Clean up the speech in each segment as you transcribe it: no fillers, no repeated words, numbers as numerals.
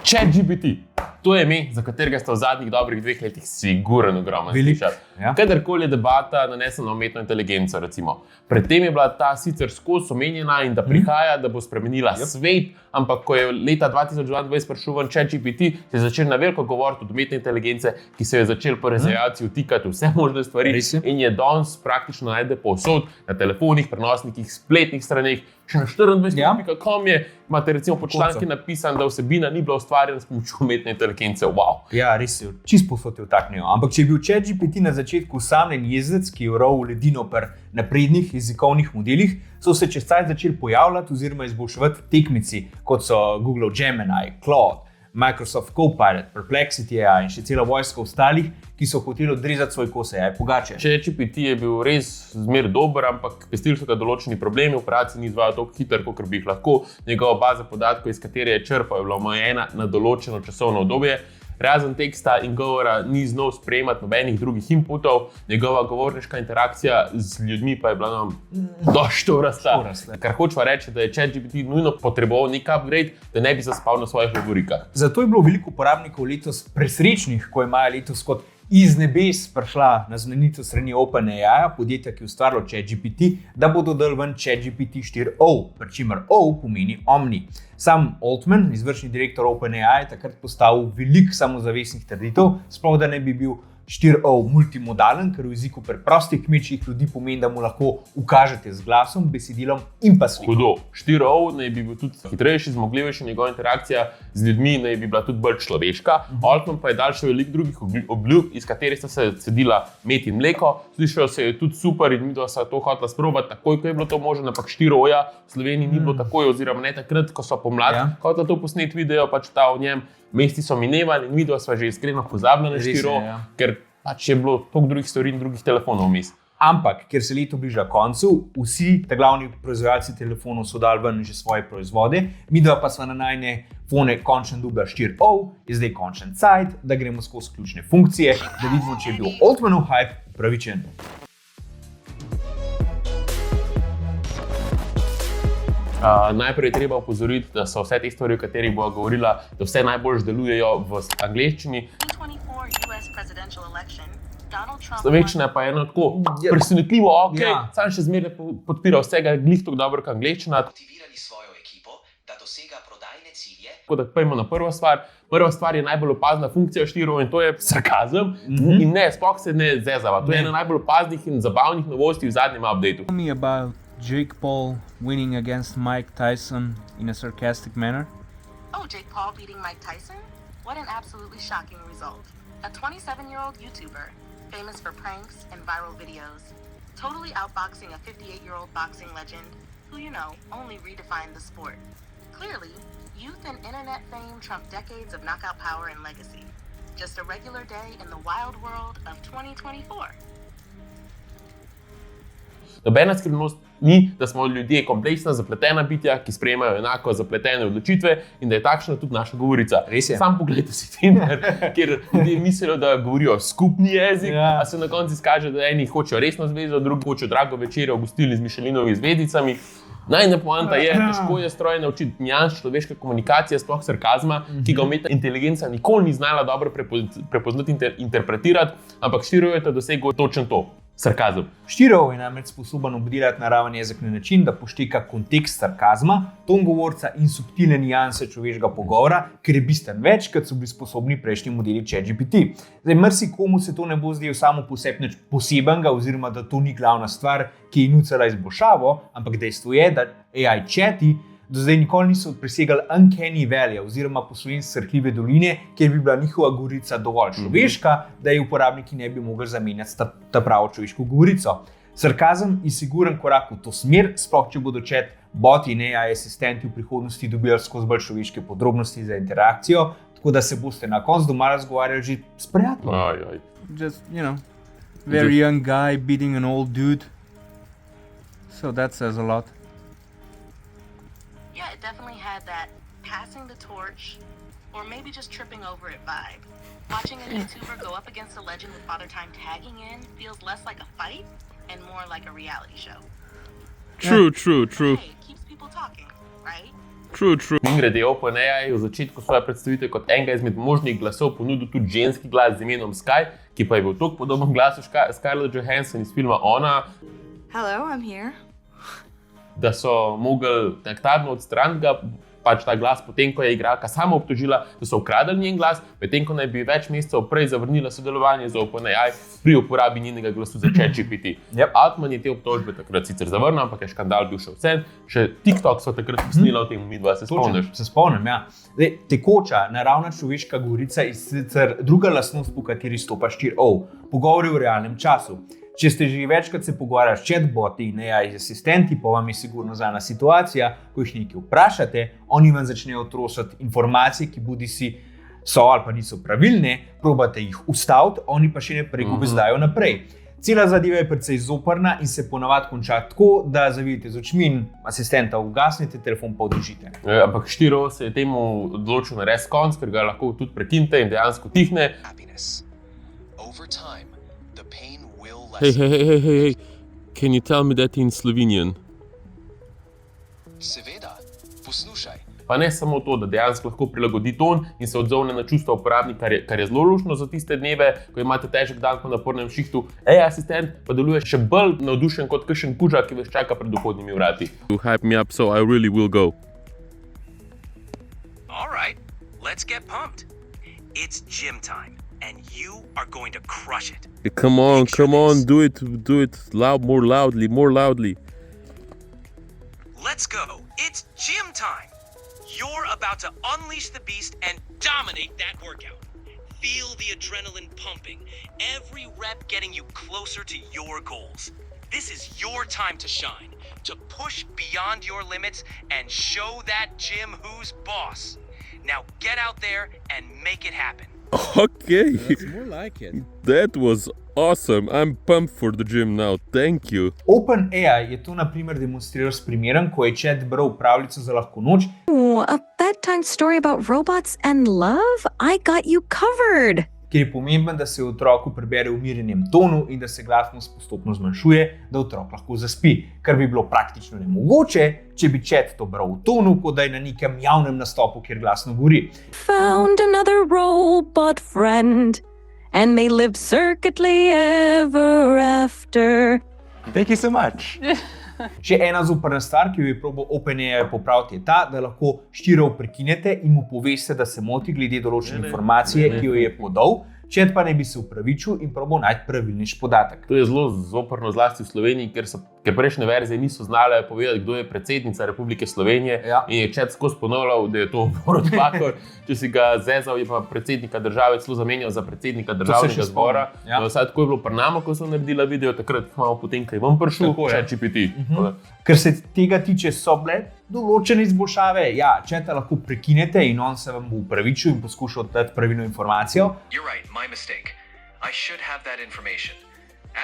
ChatGPT. To je ime, za katerega ste v zadnjih dobrih 2 letih sigurno ogromno slišali. Ja. Kadarkoli je debata nanesena na umetno inteligenco, recimo. Predtem je bila ta sicer skozi omenjena in da prihaja, da bo spremenila svet, ampak ko je leta 2022 prišel ven ChatGPT, se je začel na veliko govoriti od umetne inteligence, ki se je začel po razvijalci vtikati vse možne stvari in je danes praktično najde povsod, na telefonih, prenosnikih, spletnih straneh. Še na 24.com imate recimo po članki napisan, da vsebina ni bila ustvarjena s pomočjo umetne inteligence. Wow. Ja, res je, čisto povsod je vtaknil. Ampak če je bil ChatGPT na začetku usamljen jezdec, ki je vral v ledino pri naprednih jezikovnih modelih, so se čez cajt začeli pojavljati oziroma izboljševati tekmici, kot so Google Gemini, Claude, Microsoft Copilot, Perplexity AI in še cela vojska ostalih, ki so hoteli odrezati svoj kos AI pogače. ChatGPT je bil res zmer dober, ampak pestili so ga določeni problemi, operacija ni izvajala tako hitro, kot bi jih lahko. Njegova baza podatkov, iz katere je črpal, je bila omejena na določeno časovno obdobje. Razen teksta in govora ni znal sprejemati nobenih drugih inputov, njegova govorniška interakcija z ljudmi pa je bila dosti štorasta. Kar hočeva reči, da je ChatGPT nujno potreboval nek upgrade, da ne bi zaspal na svojih govorikah. Zato je bilo veliko uporabnikov letos presrečnih, ko imajo letos kot iz nebes prišla na znanito strani OpenAI, podjetja, ki je ustvarilo ChatGPT, da bodo dali ven ChatGPT 4o, pri čemer O pomeni Omni. Sam Altman, izvršni direktor OpenAI, je takrat postavil veliko samozavestnih trditev, sploh da ne bi bil 4o multimodalen, ker v jeziku preprostih kmečjih ljudi pomeni, da mu lahko ukažete z glasom, besedilom in pa sliko. Hudo. 4o naj bi bil tudi hitrejši, zmogljivejši, njegova interakcija z ljudmi naj bi bila tudi bolj človeška. Altman pa je dal še veliko drugih obljub, iz katerih sta se cedila med in mleko. Slišalo se je tudi super in midva sva to hotela sprobati takoj, ko je bilo to možno, ampak 4o-ja v Sloveniji ni bilo takoj, oziroma ne takrat, ko so pomlad hotela to posnet video, pač ta v njem. Mesti so minevali in midva sva že iskreno pozabila na 4o, ker pač je bilo toliko drugih stvari in drugih telefonov vmes. Ampak, ker se leto bliža koncu, vsi te glavni proizvajalci telefonov so dali ven že svoje proizvode, midva pa sva na najne fone končno dobila 4o, je zdaj končen cajt, da gremo skozi ključne funkcije, da vidimo, če je bil Altmanov hype upravičen. Najprej je treba opozoriti, da so vse te stvari, o katerih bova govorila, da vse najbolj delujejo v angleščini. Slovenščina pa je eno tako presenetljivo, sam še zmeraj podpira vsega, glih tako dobro kot angleščina. Motivirali svojo ekipo, da dosega prodajne cilje. Tako da pojmo na prvo stvar. Prva stvar je najbolj opazna funkcija 4o in to je sarkazem. In ne, sploh se ne zezava. To je ena najbolj opaznih in zabavnih novosti v zadnjem updateu. Tell me about Jake Paul winning against Mike Tyson in a sarcastic manner. Oh, Jake Paul beating Mike Tyson? What an absolutely shocking result. A 27-year-old YouTuber, famous for pranks and viral videos, totally outboxing a 58-year-old boxing legend who, only redefined the sport. Clearly, youth and internet fame trump decades of knockout power and legacy. Just a regular day in the wild world of 2024. Nobena skrivnost ni, da smo ljudje kompleksna, zapletena bitja, ki sprejemajo enako zapletene odločitve in da je takšna tudi naša govorica. Res je. Sam pogledajte si Tinder, kjer ljudje mislijo, da govorijo skupni jezik, a se na koncu izkaže, da eni hočejo resno zvezo, drugi hočejo drago večerjo v gostilni z Michelinovimi zvezdicami. Najna poanta je, težko je stroj naučiti nijans človeške komunikacije, sploh sarkazma, ki ga umetna inteligenca nikoli ni znala dobro prepoznati in interpretirati, ampak 4o je dosegel točno to. Sarkazem. 4o je namreč sposoben obdelati naraven jezik na način, da pošteka kontekst sarkazma, ton govorca in subtilne nijanse človeškega pogovora, ker je bistven več, kot so bili sposobni prejšnji modeli ChatGPT. Zdaj, marsikomu se to ne bo zdelo samo po sebi nič posebenega, oziroma da to ni glavna stvar, ki je nucala izboljšavo, ampak dejstvo je, da AI chati do zdaj nikoli niso presegali uncanny valley, oziroma po slovenski srhljive doline, kjer bi bila njihova govorica dovolj človeška, da ji uporabniki ne bi mogli zamenjati ta pravo človeško govorico. Sarkazem je siguren korak v to smer, sploh če bodo chat boti in AI asistenti v prihodnosti dobili skozi bolj človeške podrobnosti za interakcijo, tako da se boste na koncu doma razgovarjali že s prijateljem. Just, very young guy beating an old dude. So that says a lot. Yeah, it definitely had that passing the torch, or maybe just tripping over it vibe. Watching a YouTuber go up against a legend with Father Time tagging in feels less like a fight and more like a reality show. True. Hey, it keeps people talking, right? True. Grede OpenAI v začetku svoje predstavitve kot enega izmed možnih glasov ponudil tudi ženski glas z imenom Sky, ki pa je bil toliko podoben glasu Scarlett Johansson iz filma Ona, Hello, I'm here. da so mogli naknadno odstraniti ga, pač ta glas, potem ko je igralka sama obtožila, da so ukradli njen glas, medtem ko naj bi več mesecev prej zavrnila sodelovanje z OpenAI pri uporabi njenega glasu za ChatGPT. Yep. Altman je te obtožbe takrat sicer zavrnil, ampak je škandal bil še vse. Še TikTok so takrat posnela o tem, midva se spomniš. Se spomnim, ja. Zdaj, tekoča, naravna človeška govorica je sicer druga lastnost, po kateri stopa 4O. Pogovori v realnem času. Če ste že večkrat se pogovarjali s chatboti in AI asistenti, pa vam je sigurno znana situacija, ko jih nekaj vprašate, oni vam začnejo trositi informacije, ki bodisi so ali pa niso pravilne, probate jih ustaviti, oni pa še naprej gobezdajo naprej. Cela zadeva je precej zoprna in se ponavadi konča tako, da zavijete z očmi in asistenta ugasnete, telefon pa odložite. Ampak 4O se je temu odločil narediti konc, ker ga lahko tudi prekinete in dejansko tihne. Happiness. Over time, the pain will Hey, lessen. can you tell me that in Slovenian? Seveda, poslušaj. Pa ne samo to, da dejansko lahko prilagodi ton in se odzove na čustva uporabnika, kar je zelo luštno za tiste dneve, ko imate težek dan po napornem šihtu. Asistent pa deluje še bolj navdušen kot kakšen kuža, ki vas čaka pred vhodnimi vrati. You hype me up, so I really will go. All right, let's get pumped. It's gym time, and you are going to crush it. Come on, do it loud, more loudly. Let's go. It's gym time. You're about to unleash the beast and dominate that workout. Feel the adrenaline pumping, every rep getting you closer to your goals. This is your time to shine, to push beyond your limits and show that gym who's boss. Now get out there and make it happen. Okay, That's more like it. that was awesome. I'm pumped for the gym now, thank you. OpenAI je to na primer demonstriral s primerom, ko je chat bral pravljico za lahko noč, A bedtime story about robots and love? I got you covered. ker je pomemben, da se otroku prebere v umirjenem tonu in da se glasnost postopno zmanjšuje, da otrok lahko zaspi, kar bi bilo praktično nemogoče, če bi chat to bral v tonu, kot da je na nekem javnem nastopu, kjer glasno govori. Found another robot friend, and they live circuitly ever after. Thank you so much. Še ena zoprna stvar, ki jo je probal OpenAI popraviti, je ta, da lahko 4O prekinete in mu poveste, da se moti glede določene informacije, ki jo je podal, chat pa ne bi se upravičil in probal najti pravilnejši podatek. To je zelo zoprno zlasti v Sloveniji, ker prejšnje verzije niso znale povedati, kdo je predsednica Republike Slovenije, Ja. in je chat skozi ponavljal, da je to Borut Pahor. Če si ga zezal, je pa predsednika države celo zamenjal za predsednika državnega še zbora. spomnim, ja. Vsaj tako je bilo pri nama, ko so naredila video, takrat malo potem, ko je ven prišel, Tako je. ChatGPT. Ker se tega tiče, so bile določene izboljšave. Ja, chata lahko prekinete in on se vam bo upravičil in poskušal dati pravilno informacijo. You're right, my mistake. I should have that information.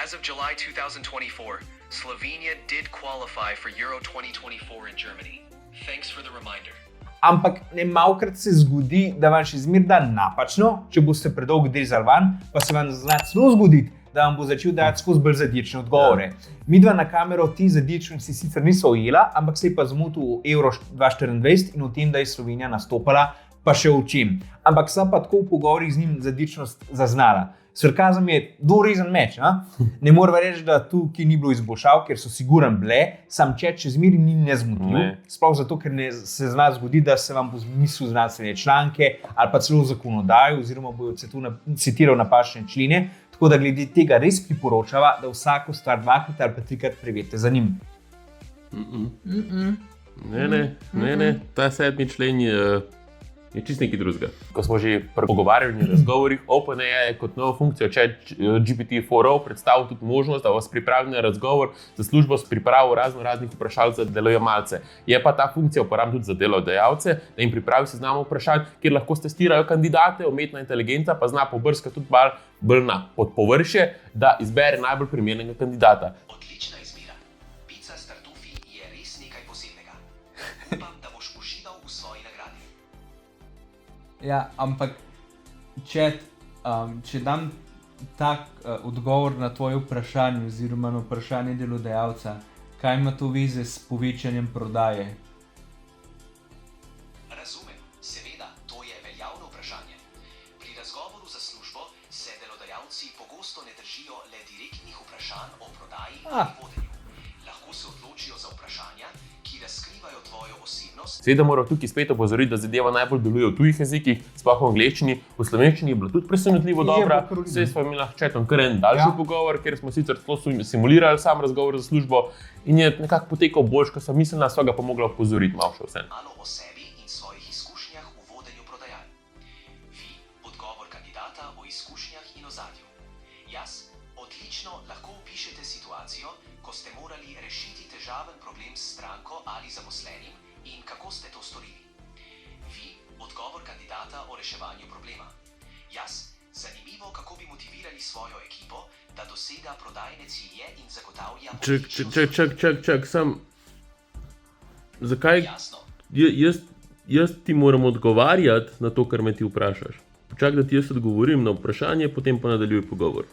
As of July 2024, Slovenia did qualify for Euro 2024 in Germany. Thanks for the reminder. Ampak ne malkrat se zgodi, da vam še zmeraj da napačno, če boste predolgo dezali van, pa se vam zna celo zgoditi, da vam bo začel dajati skozi bolj zadične odgovore. Midva na kamero ti zadičnosti sicer niso ujela, ampak se je pa zmotil v Euro 2024 in o tem, da je Slovenija nastopala, pa še o čem. Ampak sem pa tako v pogovorih z njim zadičnost zaznala. Sarkazem je dorezen meč. Ne morem reči, da tukaj ni bilo izboljšav, ker so siguren bile, sam chat še zmeraj ni nezmotljiv. Ne. Sploh zato, ker se zna zgodi, da se vam bo zmislil znanstvene članke ali pa celo zakonodajo, oziroma bojo citiral napačne člene. Tako da glede tega res priporočava, da vsako stvar dvakrat ali pa trikrat preverite za njim. Ne, ta 7. člen je čist nekaj drugega. Ko smo že pri pogovarjanju in razgovorih, OpenAI je kot novo funkcijo GPT-4o predstavil tudi možnost, da vas pripravi na razgovor za službo s pripravo raznih vprašanj za delojemalce. Je pa ta funkcija uporabna tudi za delodajalce, da jim pripravi seznam vprašanj, kjer lahko testirajo kandidate, umetna inteligenca pa zna pobrskati tudi bolj na podpovršje, da izbere najbolj primernega kandidata. Odlična izbira. Pica s tartufi je res nekaj posebnega. Upam, da boš užival v svoji nagradi. Ja, ampak chat, če dam tak odgovor na tvoje vprašanje oziroma na vprašanje delodajalca, kaj ima to veze s povečanjem prodaje? vprašanje. Pri razgovoru za službo se delodajalci pogosto ne držijo le direktnih vprašanj o prodaji ali vodenju. Lahko se odločijo za vprašanja, ki razkrivajo tvojo osebnost. Seveda moram tukaj spet opozoriti, da zadeva najbolj deluje v tujih jezikih, sploh v angleščini. V slovenščini je bila tudi presenetljivo dobra. Vse smo imeli četom kar en daljši pogovor, ker smo sicer celo simulirali sam razgovor za službo in je nekako potekal boljš, ko sem mislila, sva ga pa mogla opozoriti malo še vse. Malo o sebi in svojih izkušnjah v vodenju prodajaln. Vi, odgovor kandidata o izkušnjah in ozadju. Jaz, odlično lahko opišete situacijo, ko ste morali rešiti težaven problem s stranko ali zaposlenim in kako ste to storili. Vi, odgovor kandidata o reševanju problema. Jaz, zanimivo, kako bi motivirali svojo ekipo, da dosega prodajne cilje in zagotavlja Čak, sam. Zakaj Jasno. jaz ti moram odgovarjati na to, kar me ti vprašaš? Počak, da ti jaz odgovorim na vprašanje, potem pa nadaljuj pogovor.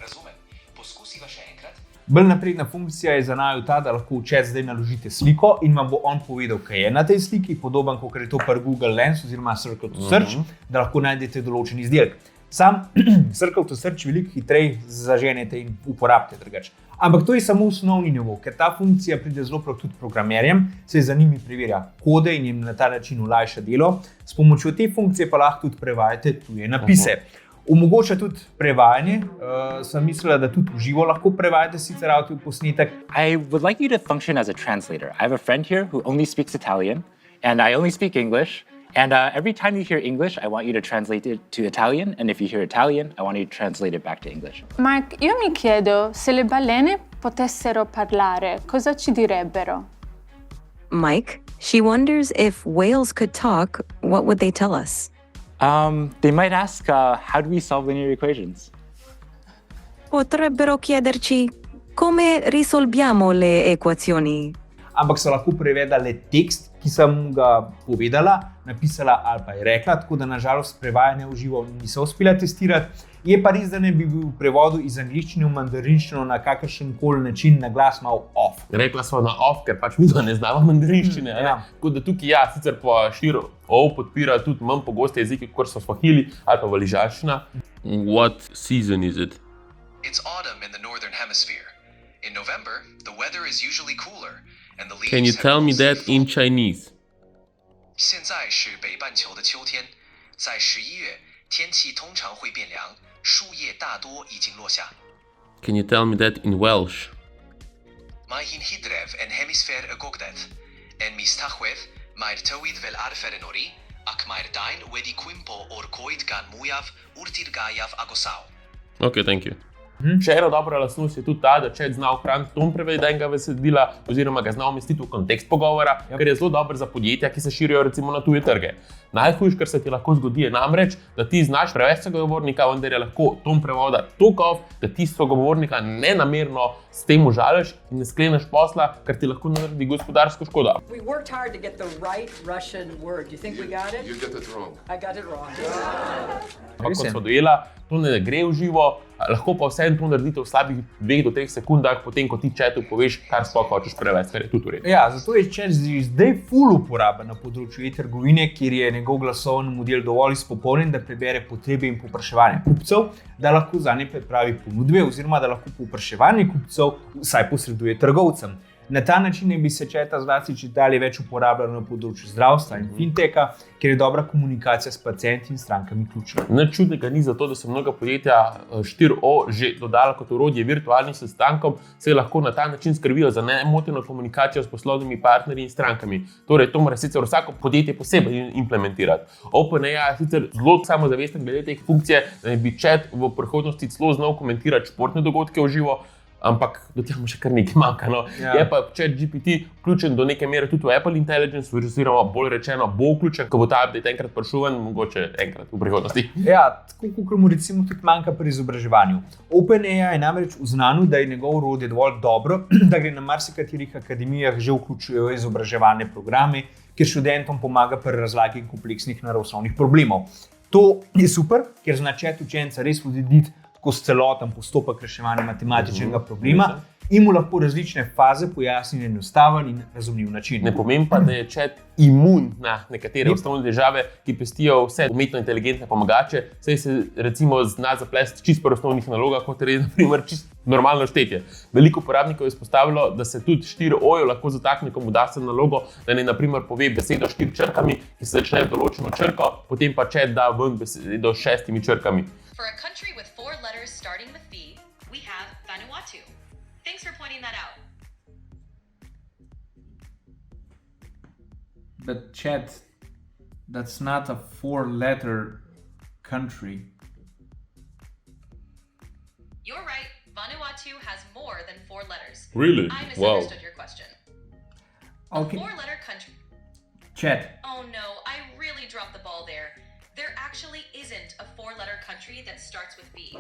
Razumem. Poskusiva še enkrat. Bolj napredna funkcija je za naju ta, da lahko v chat zdaj naložite sliko in vam bo on povedal, kaj je na tej sliki, podoben kot je to pri Google Lens oziroma Circle to Search, da lahko najdete določen izdelek. Sam Circle to Search veliko hitreje zaženete in uporabite drugače. Ampak to je samo osnovni nivo, ker ta funkcija pride zelo prav tudi programerjem, se za njimi preverja kode in jim na ta način olajša delo. S pomočjo te funkcije pa lahko tudi prevajate tuje napise. Omogoča tudi prevajanje, sem mislila, da tudi v živo lahko prevajate sicer avdio posnetek. I would like you to function as a translator. I have a friend here who only speaks Italian, and I only speak English. And every time you hear English, I want you to translate it to Italian. And if you hear Italian, I want you to translate it back to English. Mark, io mi chiedo, se le balene potessero parlare, cosa ci direbbero? Mike, she wonders if whales could talk, what would they tell us? They might ask, how do we solve linear equations? Potrebbero chiederci come risolviamo le equazioni. Ampak so lahko prevedali tekst, ki sem ga povedala, napisala ali pa je rekla, tako da nažalost prevajanja v živo niso uspela testirati. Je pa res, da ne bi bil v prevodu iz angleščine v mandarinščino na kakršen koli način na glas malo off. Rekla sva na off, ker pač mi ne znamo mandarinščine. Tako da tukaj sicer po širo podpira tudi manj pogoste jezike, kot so swahili ali pa valižanščina. What season is it? It's autumn in the northern hemisphere. In November, the weather is usually cooler, and the leaves Can you have tell me mostly that in fallen. Chinese? 现在是北半球的秋天，在11月，天气通常会变凉，树叶大多已经落下。 Can you tell me that in Welsh? Mae hi'n hydref yn hemisffer y gogledd, yn mis Tachwedd, mae'r tywydd fel arfer yn ori, ac mae'r dain wedi cwympo o'r coed gan mwyaf, wrti'r gaiaf agosaw. Ok, thank you. Še ena dobra lastnost je tudi ta, da chat zna ohraniti ton prevedenega besedila oziroma ga zna umestiti v kontekst pogovora, kar je zelo dobro za podjetja, ki se širijo recimo na tuje trge. Najhujše, kar se ti lahko zgodi, je namreč, da ti znaš prevesti sogovornika, vendar je lahko ton prevoda tokov, da ti sogovornika nenamerno s tem užališ in ne skleneš posla, kar ti lahko naredi gospodarsko škodo. We worked hard to get the right Russian word. Do you think we got it? You got it wrong. I got it wrong. Ampak kot smo dojela, to ne gre v živo, lahko pa vseeno to naredite v slabih 2 do 3 sekundah, potem ko ti chatu poveš, kar sploh hočeš prevesti, kar je tudi v redu. Ja, zato je chat zdaj full uporaben na področju e-trgovine, kjer je njegov glasovni model dovolj izpopolnjen, da prebere potrebe in povpraševanje kupcev, da lahko zanje pripravi ponudbe oziroma da lahko povpraševanje kupcev vsaj posreduje trgovcem. Na ta način bi se chata zlasti čedalje več uporabljal na področju zdravstva in finteka, ker je dobra komunikacija s pacienti in strankami ključna. Nič čudnega ni zato, da so mnoga podjetja 4O že dodala kot orodje virtualnim sestankom, se lahko na ta način skrbijo za nemoteno komunikacijo s poslovnimi partnerji in strankami. Torej, to mora sicer vsako podjetje posebej implementirati. OpenAI je sicer zelo samozavesten glede teh funkcije, da bi chat v prihodnosti celo znal komentirati športne dogodke v živo, ampak do tega mu še kar nekaj manjka. No. Ja. Je pa ChatGPT vključen do neke mere tudi v Apple Intelligence, oziroma bolj rečeno bo vključen, ko bo ta update enkrat prišel ven, mogoče enkrat v prihodnosti. Ja, tako kot mu recimo tudi manjka pri izobraževanju. OpenAI je namreč uznanil, da je njegov orodje dovolj dobro, da gre na marsikaterih akademijah že vključujejo izobraževalne programe, kjer študentom pomaga pri razlagi kompleksnih naravoslovnih problemov. To je super, ker zna chat učenca res voditi skozi celoten postopek reševanja matematičnega problema, in mu lahko različne faze pojasni na enostaven in razumljiv način. Ne pomeni pa, da je chat imun na nekatere osnovne težave, ki pestijo vse umetno inteligentne pomagače, saj se recimo zna zaplesti čisto pri osnovnih nalogah, kot je na primer čisto normalno štetje. Veliko uporabnikov je izpostavilo, da se tudi 4O-jo lahko zatakne, ko mu da se nalogo, da ne na primer pove besedo 4 črkami, ki se začne določeno črko, potem pa chat da ven besedo s 6 črkami. For a country with 4 letters starting with V, we have Vanuatu. Thanks for pointing that out. But chat, that's not a 4-letter country. You're right. Vanuatu has more than 4 letters. Really? I misunderstood your question. Okay. A 4-letter country. Chat. Oh no, I really dropped the ball there. There actually isn't a 4-letter country that starts with V.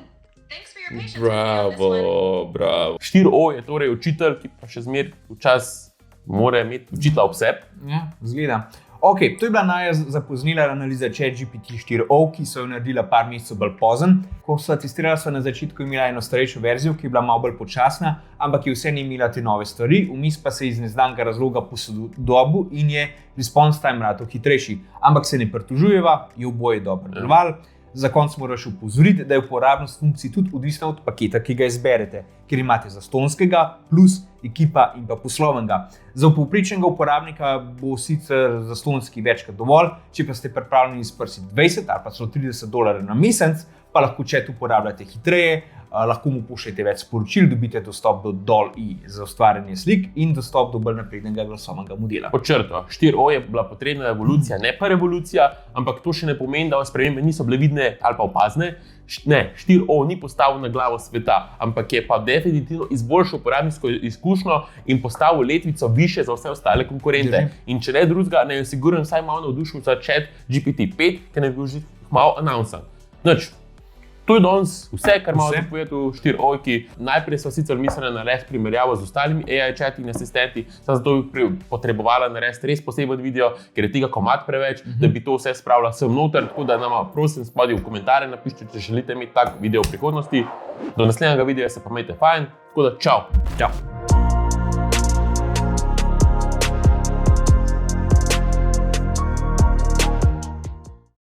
Thanks for your patience with me on this one. Bravo. 4O je torej učitelj, ki pa še zmeraj včasih mora imeti učitelja ob sebi. Ja, zgleda. Ok, to je bila najzapoznila analiza ChatGPT 4o, ki so jo naredila par mesecev bolj pozen. Ko so testirali, so na začetku imela eno starejšo verzijo, ki je bila malo bolj počasna, ampak je vse imela te nove stvari, vmes pa se je iz neznanega razloga posodobil in je response time rato hitrejši. Ampak se ne pritožujeva, je oboje dobro delovalo. Za konec moraš opozoriti, da je uporabnost funkcij tudi odvisna od paketa, ki ga izberete, ker imate zastonjskega, plus, ekipa in pa poslovnega. Za povprečnega uporabnika bo sicer zastonjski večkrat dovolj, če pa ste pripravljeni izprsiti 20 ali pa celo $30 na mesec, pa lahko chat uporabljate hitreje, lahko mu pošljete več sporočil, dobite dostop do DALL-E za ustvarjanje slik in dostop do bolj naprednega glasovnega modela. Pod črto, 4O je bila potrebna evolucija, ne pa revolucija, ampak to še ne pomeni, da spremembe niso bile vidne ali pa opazne. Ne, 4O ni postavil na glavo sveta, ampak je pa definitivno izboljšal uporabniško izkušnjo in postavil letvico više za vse ostale konkurente. In če ne drugega, ne je sigurno vsaj malo navdušil za ChatGPT-5, ki ne bi bil že malo announcan. To je danes vse, kar malo povedati v 4O-ki. Najprej so sicer mislili narediti primerjavo z ostalimi AI chat in asistenti, zato bi potrebovala narediti res poseben video, ker je tega komad preveč, da bi to vse spravila sem noter, tako da nama prosim spodaj v komentarje napišite, če želite imeti tak video v prihodnosti. Do naslednjega videa se pa imejte fajn, tako da čau! Čau!